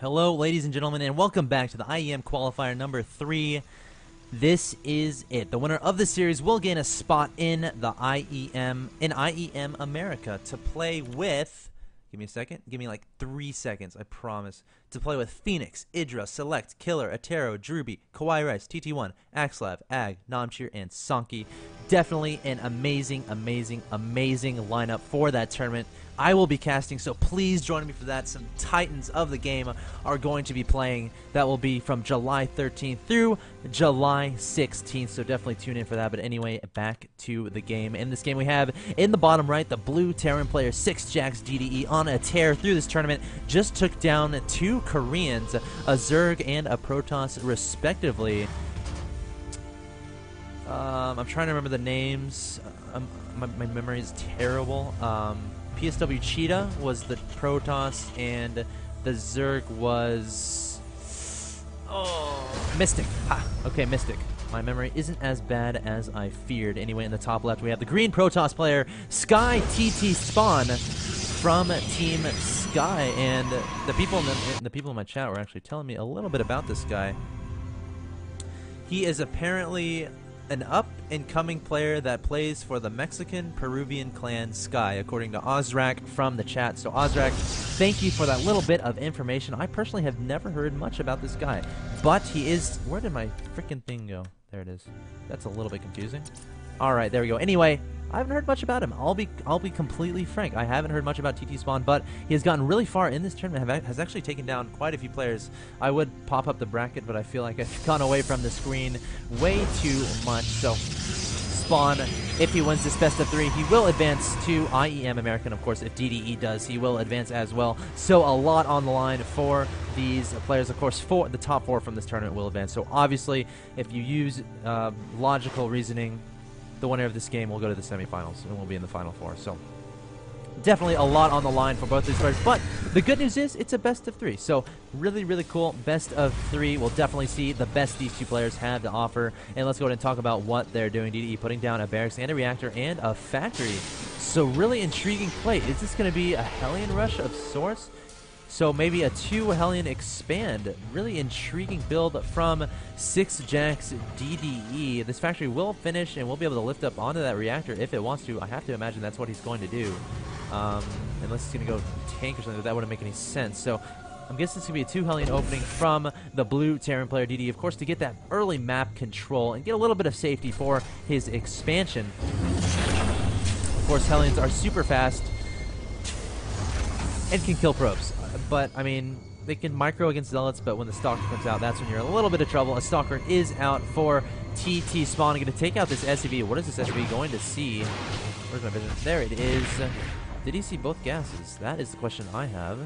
Hello, ladies and gentlemen, and welcome back to the IEM Qualifier number 3. This is it. The winner of the series will gain a spot in the IEM America to play with. Give me a second. Give me like 3 seconds, I promise. To play with Phoenix, Idra, Select, Killer, Atero, Druby, Kawaii Rice, TT1, Axlav, Ag, Namcheer, and Sonky. Definitely an amazing lineup for that tournament. I will be casting, so please join me for that. Some titans of the game are going to be playing. That will be from July 13th through July 16th, so definitely tune in for that. But anyway, back to the game. In this game, we have, in the bottom right, the blue Terran player sixjaxdde on a tear through this tournament. Just took down 2 Koreans, a Zerg and a Protoss, respectively. I'm trying to remember the names. My memory is terrible. PSW Cheetah was the Protoss, and the Zerg was... Mystic. Ha! Okay, Mystic. My memory isn't as bad as I feared. Anyway, in the top left, we have the green Protoss player, skyTtSpAwN, from Team Sky, and the people in my chat were actually telling me a little bit about this guy. He is apparently an up-and-coming player that plays for the Mexican-Peruvian clan Sky, according to Ozrak from the chat. So Ozrak, thank you for that little bit of information. I personally have never heard much about this guy, but he is... Where did my freaking thing go? There it is. That's a little bit confusing. All right, there we go. Anyway, I haven't heard much about him. I'll be completely frank. I haven't heard much about TTSpAwN, but he has gotten really far in this tournament. Has actually taken down quite a few players. I would pop up the bracket, but I feel like I've gone away from the screen way too much. So Spawn, if he wins this best of 3, he will advance to IEM America. And of course, if DDE does, he will advance as well. So a lot on the line for these players. Of course, the top 4 from this tournament will advance. So obviously, if you use logical reasoning, the winner of this game will go to the semifinals and will be in the Final 4. So definitely a lot on the line for both these players. But the good news is it's a best of 3. So really cool. Best of 3. We'll definitely see the best these 2 players have to offer. And let's go ahead and talk about what they're doing. DDE putting down a barracks and a reactor and a factory. So really intriguing play. Is this going to be a Hellion rush of sorts? So maybe a 2 Hellion expand. Really intriguing build from sixjaxdde. This factory will finish and we'll be able to lift up onto that reactor if it wants to. I have to imagine that's what he's going to do. Unless he's going to go tank or something, but that wouldn't make any sense. So I'm guessing it's going to be a 2 Hellion opening from the blue Terran player DDE, of course, to get that early map control and get a little bit of safety for his expansion. Of course, Hellions are super fast and can kill probes. But, I mean, they can micro against Zealots, but when the Stalker comes out, that's when you're in a little bit of trouble. A Stalker is out for TTSpAwN. Going to take out this SUV. What is this SUV going to see? Where's my vision? There it is. Did he see both gases? That is the question I have.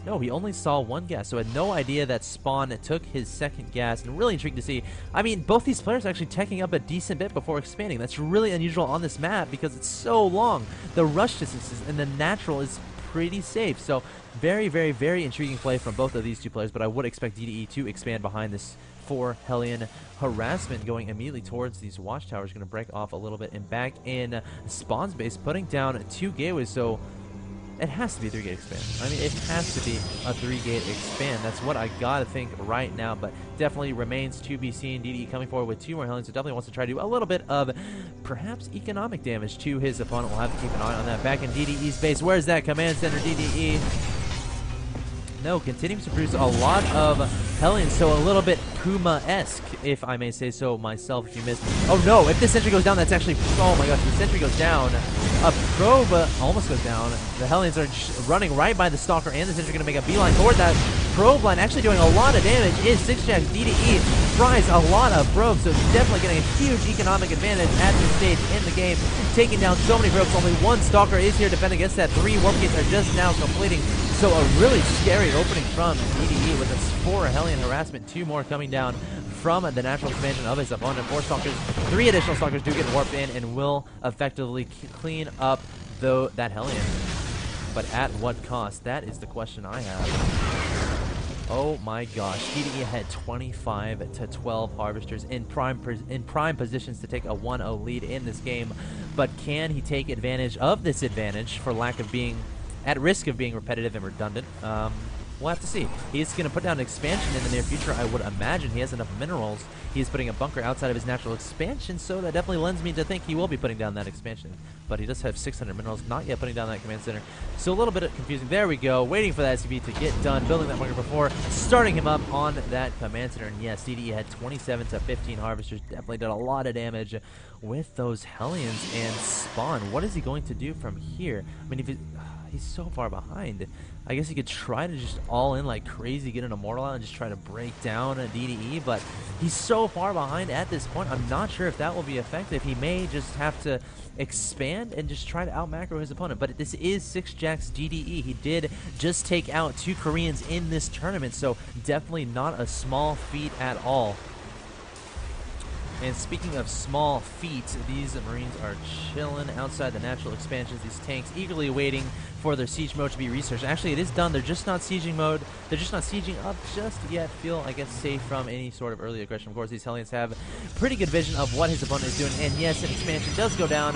No, he only saw 1 gas, so I had no idea that SpAwN took his 2nd gas, and really intrigued to see. I mean, both these players are actually teching up a decent bit before expanding. That's really unusual on this map because it's so long. The rush distances and the natural is pretty safe, so very intriguing play from both of these 2 players, but I would expect DDE to expand behind this 4 Hellion harassment going immediately towards these watchtowers. Going to break off a little bit and back in SpAwN's base, putting down 2 gateways, so it has to be a 3-gate expand. I mean, it has to be a 3-gate expand. That's what I gotta think right now, but definitely remains to be seen. DDE coming forward with 2 more Hellions, so definitely wants to try to do a little bit of perhaps economic damage to his opponent. We'll have to keep an eye on that. Back in DDE's base, where's that command center, DDE? No, continues to produce a lot of Hellions, so a little bit Puma-esque, if I may say so myself, if you missed. Oh no, if this sentry goes down, that's actually... Oh my gosh, the sentry goes down. A probe almost goes down. The Hellions are running right by the Stalker, and the sentry going to make a beeline toward that probe line. Actually doing a lot of damage is sixjaxdde. Fries a lot of probes, so definitely getting a huge economic advantage at this stage in the game. Taking down so many probes. Only 1 Stalker is here defending against that. 3 warp gates are just now completing. So a really scary opening from DDE with a 4 Hellion harassment. 2 more coming down from the natural expansion of his opponent. 4 Stalkers, 3 additional Stalkers do get warped in and will effectively clean up that Hellion. But at what cost? That is the question I have. Oh my gosh, DDE had 25 to 12 Harvesters in prime positions to take a 1-0 lead in this game. But can he take advantage of this advantage for lack of being, at risk of being repetitive and redundant? we'll have to see. He's going to put down an expansion in the near future. I would imagine he has enough minerals. He is putting a bunker outside of his natural expansion, so that definitely lends me to think he will be putting down that expansion. But he does have 600 minerals, not yet putting down that command center. So a little bit confusing. There we go, waiting for that SCV to get done, building that bunker before starting him up on that command center. And yes, DDE had 27 to 15 harvesters, definitely did a lot of damage with those Hellions and Spawn. What is he going to do from here? I mean, if he's so far behind, I guess he could try to just all in like crazy, get an Immortal out and just try to break down a DDE, but he's so far behind at this point, I'm not sure if that will be effective. He may just have to expand and just try to out-macro his opponent, but this is sixjaxdde. He did just take out 2 Koreans in this tournament, so definitely not a small feat at all. And speaking of small feet, these Marines are chilling outside the natural expansions. These tanks eagerly waiting for their siege mode to be researched. Actually, it is done. They're just not sieging mode. They're just not sieging up just yet. Feel, I guess, safe from any sort of early aggression. Of course, these Hellions have pretty good vision of what his opponent is doing. And yes, an expansion does go down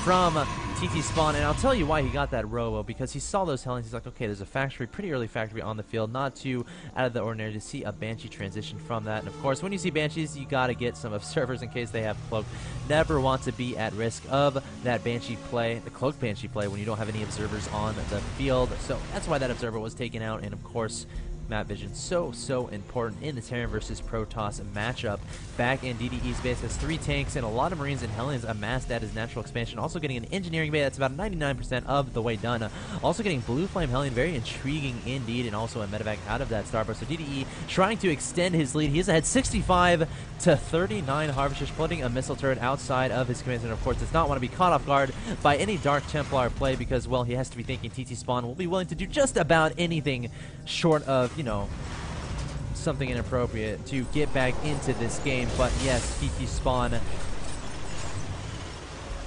from skyTtSpAwN, and I'll tell you why he got that robo, because he saw those Hellions. He's like, okay, there's a factory, pretty early factory on the field, not too out of the ordinary to see a Banshee transition from that. And of course, when you see Banshees, you gotta get some observers in case they have cloak. Never want to be at risk of that Banshee play, the cloak Banshee play, when you don't have any observers on the field. So that's why that observer was taken out, and of course, map vision so important in the Terran versus Protoss matchup. Back in DDE's base has 3 tanks and a lot of Marines and Hellions amassed at his natural expansion. Also getting an engineering bay that's about 99% of the way done. Also getting Blue Flame Hellion, very intriguing indeed, and also a medevac out of that Starburst. So DDE trying to extend his lead. He is ahead 65 to 39 harvesters, putting a missile turret outside of his command center. Of course, does not want to be caught off guard by any Dark Templar play because, well, he has to be thinking skyTtSpAwN will be willing to do just about anything short of, you know, something inappropriate to get back into this game. But yes, skyTtSpAwN,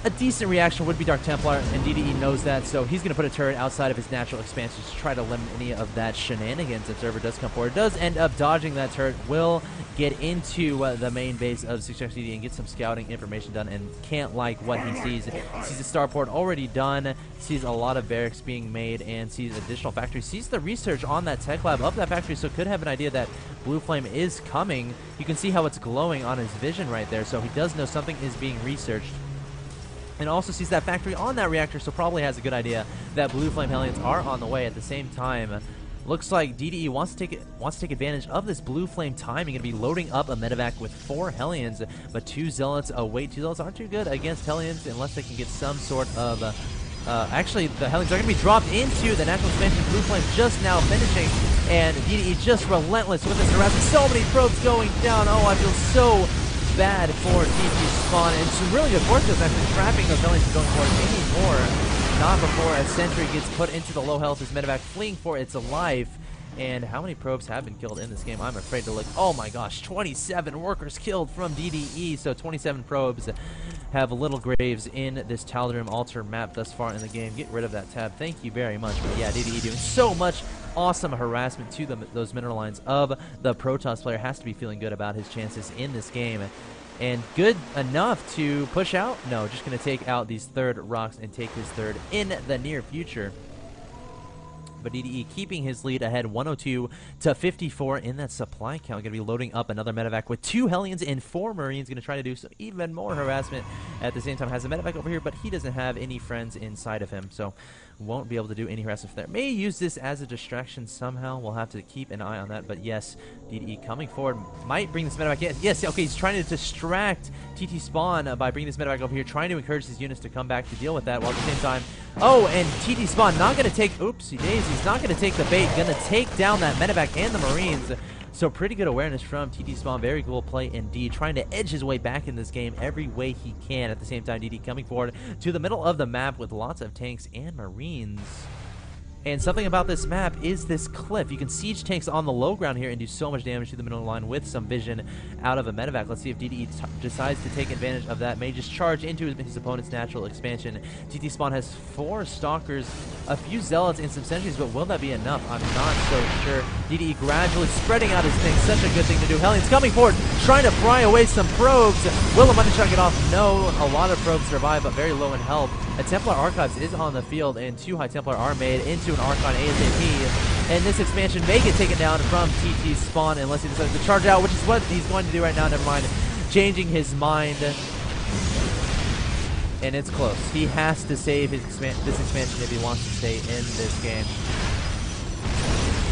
a decent reaction would be Dark Templar, and DDE knows that, so he's going to put a turret outside of his natural expansion to try to limit any of that shenanigans. Observer does come forward, does end up dodging that turret, will get into the main base of sixjaxdde and get some scouting information done, and can't like what he sees. Sees a starport already done, sees a lot of barracks being made, and sees additional factories. Sees the research on that tech lab of that factory, so could have an idea that Blue Flame is coming. You can see how it's glowing on his vision right there, so he does know something is being researched. And also sees that factory on that reactor, so probably has a good idea that Blue Flame Hellions are on the way. At the same time, looks like DDE wants to take advantage of this Blue Flame timing and be loading up a medevac with 4 Hellions, but 2 Zealots await. 2 Zealots aren't too good against Hellions unless they can get some sort of... actually, the Hellions are going to be dropped into the natural expansion. Blue Flame just now finishing, and DDE just relentless with this harassment. So many probes going down. Oh, I feel so bad for skyTtSpAwN, and some really good force fields actually trapping those Hellions from going forward anymore. Not before a sentry gets put into the low health as medevac fleeing for its life. And how many probes have been killed in this game? I'm afraid to look. Oh my gosh, 27 workers killed from DDE. So 27 probes have little graves in this Tal'Darim Altar map thus far in the game. Get rid of that tab. Thank you very much. But yeah, DDE doing so much awesome harassment to those mineral lines of the Protoss player. Has to be feeling good about his chances in this game. And good enough to push out? No, just going to take out these 3rd rocks and take his 3rd in the near future. But DDE keeping his lead ahead 102 to 54 in that supply count. Going to be loading up another medevac with 2 Hellions and 4 Marines. Going to try to do so even more harassment. At the same time, has a medevac over here, but he doesn't have any friends inside of him, so won't be able to do any harassment there. May use this as a distraction somehow. We'll have to keep an eye on that. But yes, DDE coming forward might bring this medevac in. Yes, okay, he's trying to distract skyTtSpAwN by bringing this medevac over here, trying to encourage his units to come back to deal with that, while at the same time, oh, and skyTtSpAwN not going to take, oopsie daisies, not going to take the bait, going to take down that medevac and the Marines. So pretty good awareness from skyTtSpAwN. Very cool play indeed. Trying to edge his way back in this game every way he can. At the same time, DD coming forward to the middle of the map with lots of tanks and Marines. And something about this map is this cliff. You can siege tanks on the low ground here and do so much damage to the middle line with some vision out of a medevac. Let's see if DDE decides to take advantage of that. May just charge into his opponent's natural expansion. skyTtSpAwN has 4 Stalkers, a few Zealots, and some Sentries, but will that be enough? I'm not so sure. DDE gradually spreading out his things. Such a good thing to do. Hellions coming forward, trying to pry away some probes. Will the money shot get off? No. A lot of probes survive, but very low in health. A Templar Archives is on the field, and 2 High Templar are made into an Archon ASAP. And this expansion may get taken down from sixjaxdde unless he decides to charge out, which is what he's going to do right now. Never mind. Changing his mind. And it's close. He has to save his this expansion if he wants to stay in this game.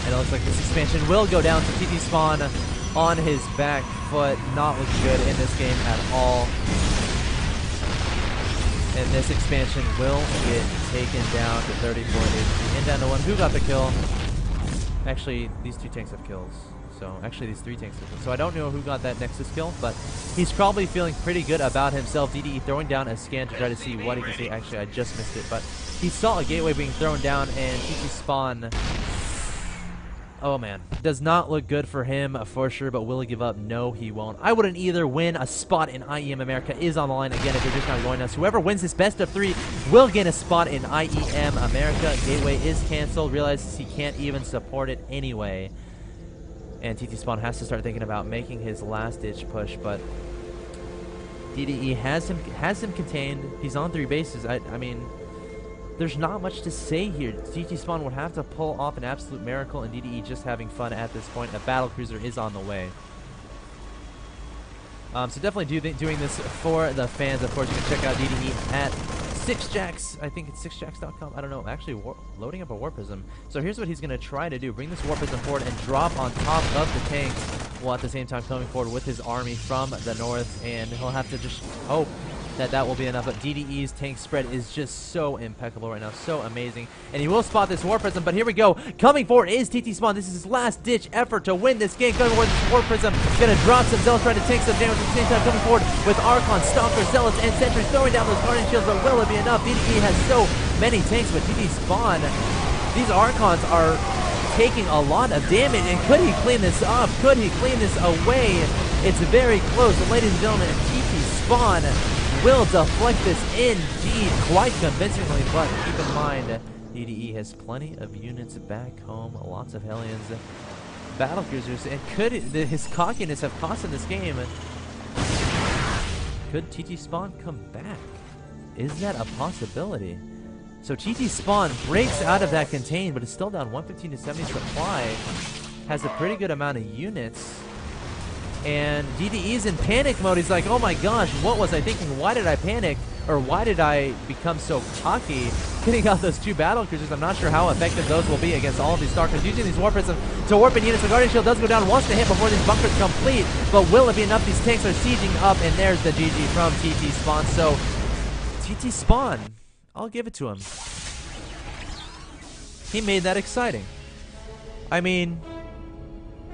And it looks like this expansion will go down to sixjaxdde on his back foot. Not looking good in this game at all. And this expansion will get taken down to 34 HP. And down to 1. Who got the kill? Actually, these 2 tanks have kills. So, actually, these 3 tanks have kills. So, I don't know who got that Nexus kill, but he's probably feeling pretty good about himself. sixjaxdde throwing down a scan to try to see what he can see. Actually, I just missed it, but he saw a gateway being thrown down, and sixjaxdde, oh man, does not look good for him for sure, but will he give up? No, he won't. I wouldn't either. Win a spot in IEM America is on the line again if you're just not joining us. Whoever wins this best of 3 will gain a spot in IEM America. Gateway is canceled. Realizes he can't even support it anyway. And sixjaxdde has to start thinking about making his last-ditch push, but sixjaxdde has him contained. He's on 3 bases. I mean, there's not much to say here. sixjaxdde would have to pull off an absolute miracle, and sixjaxdde just having fun at this point. A battle cruiser is on the way. So definitely doing this for the fans. Of course, you can check out sixjaxdde at sixjax. I think it's sixjax.com. I don't know. Actually, loading up a War Prism. So here's what he's going to try to do. Bring this War Prism forward and drop on top of the tanks, while at the same time coming forward with his army from the north. And he'll have to just hope that will be enough. But sixjaxdde's tank spread is just so impeccable right now. So amazing. And he will spot this War Prism. But here we go. Coming forward is sixjaxdde. This is his last-ditch effort to win this game. Coming forward with this War Prism. Going to drop some Zealots, trying to take some damage. At the same time, coming forward with Archon, Stalker, Zealots, and Sentries throwing down those Guardian Shields. But will it be enough? sixjaxdde has so many tanks, but sixjaxdde, these Archons are taking a lot of damage. And could he clean this up? Could he clean this away? It's very close. And ladies and gentlemen, sixjaxdde will deflect this indeed quite convincingly, but keep in mind, sixjaxdde has plenty of units back home, lots of Hellions, battle cruisers, and could his cockiness have cost him this game? Could sixjaxdde come back? Is that a possibility? So sixjaxdde breaks out of that contain, but is still down 115 to 70 supply, has a pretty good amount of units. And sixjaxdde's in panic mode. He's like, oh my gosh, what was I thinking? Why did I panic? Or why did I become so cocky? Getting out those 2 battle cruisers, I'm not sure how effective those will be against all of these Starkers. Using these War Prisms to warp in units. The Guardian Shield does go down, wants to hit before these bunkers complete. But will it be enough? These tanks are sieging up, and there's the GG from sixjaxdde. So, sixjaxdde, I'll give it to him. He made that exciting. I mean,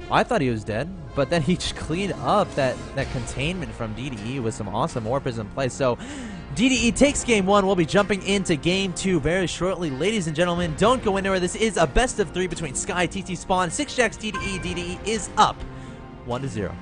I thought he was dead, but then he just cleaned up that containment from sixjaxdde with some awesome War Prism play. So sixjaxdde takes game 1. We'll be jumping into game 2 very shortly. Ladies and gentlemen, don't go anywhere. This is a best of 3 between skyTtSpAwN, sixjaxdde. sixjaxdde is up 1-0.